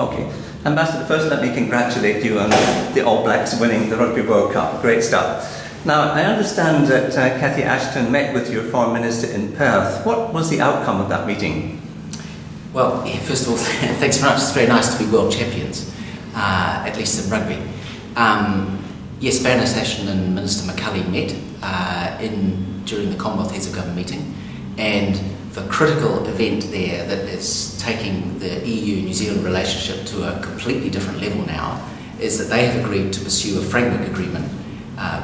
Okay. Ambassador, first let me congratulate you on the All Blacks winning the Rugby World Cup. Great stuff. Now, I understand that Cathy Ashton met with your Foreign Minister in Perth. What was the outcome of that meeting? Well, first of all, thanks very much. It's very nice to be world champions, at least in rugby. Yes, Baroness Ashton and Minister McCulley met during the Commonwealth Heads of Government meeting, and the critical event there that is taking the EU-New Zealand relationship to a completely different level now is that they have agreed to pursue a framework agreement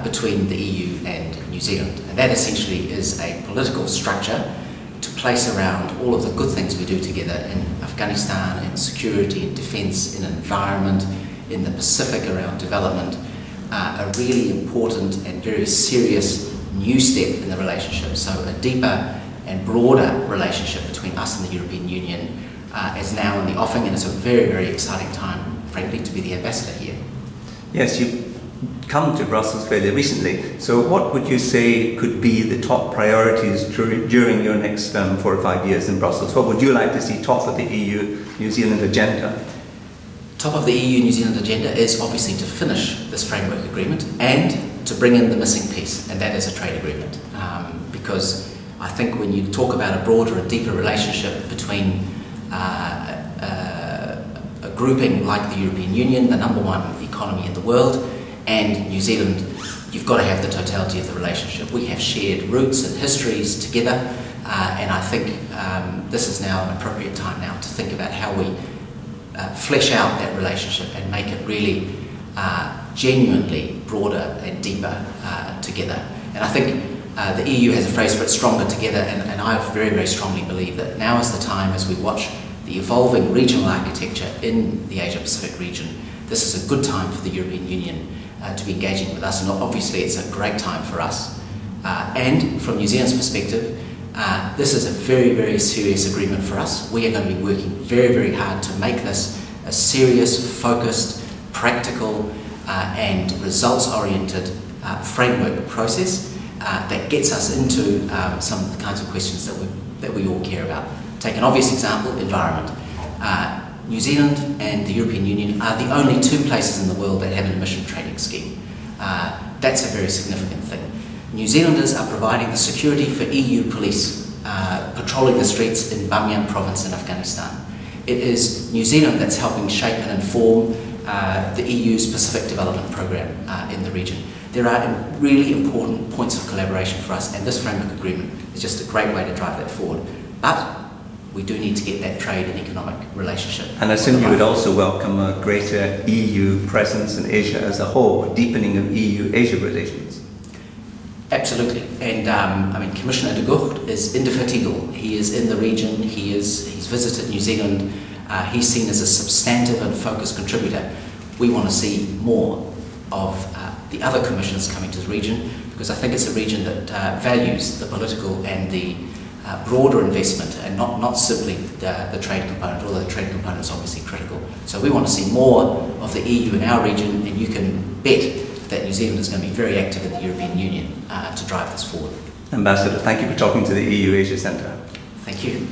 between the EU and New Zealand. And that essentially is a political structure to place around all of the good things we do together in Afghanistan, in security, in defence, in environment, in the Pacific around development, a really important and very serious new step in the relationship. So a deeper and broader relationship between us and the European Union is now in the offing, and it's a very, very exciting time, frankly, to be the ambassador here. Yes, you've come to Brussels fairly recently, so what would you say could be the top priorities during your next 4 or 5 years in Brussels? What would you like to see top of the EU-New Zealand agenda? Top of the EU-New Zealand agenda is obviously to finish this framework agreement and to bring in the missing piece, and that is a trade agreement. Because I think when you talk about a broader and deeper relationship between a grouping like the European Union, the #1 economy in the world, and New Zealand, you've got to have the totality of the relationship. We have shared roots and histories together, and I think this is now an appropriate time now to think about how we flesh out that relationship and make it really genuinely broader and deeper together. And I think the EU has a phrase for it, stronger together, and I very, very strongly believe that now is the time, as we watch the evolving regional architecture in the Asia-Pacific region, this is a good time for the European Union to be engaging with us, and obviously it's a great time for us. And from New Zealand's perspective, this is a very, very serious agreement for us. We are going to be working very, very hard to make this a serious, focused, practical and results-oriented framework process that gets us into some of the kinds of questions that we all care about. Take an obvious example, environment. New Zealand and the European Union are the only 2 places in the world that have an emission trading scheme. That's a very significant thing. New Zealanders are providing the security for EU police patrolling the streets in Bamyan province in Afghanistan. It is New Zealand that's helping shape and inform the EU's Pacific Development Programme in the region. There are really important points of collaboration for us, and this framework agreement is just a great way to drive that forward. But we do need to get that trade and economic relationship. And I assume you would also welcome a greater EU presence in Asia as a whole, a deepening of EU-Asia relations. Absolutely, and I mean, Commissioner de Gucht is indefatigable. He is in the region, he's visited New Zealand, he's seen as a substantive and focused contributor. We want to see more of the other commissioners coming to the region, because I think it's a region that values the political and the broader investment, and not simply the trade component, although the trade component is obviously critical. So we want to see more of the EU in our region, and you can bet that New Zealand is going to be very active in the European Union to drive this forward. Ambassador, thank you for talking to the EU Asia Centre. Thank you.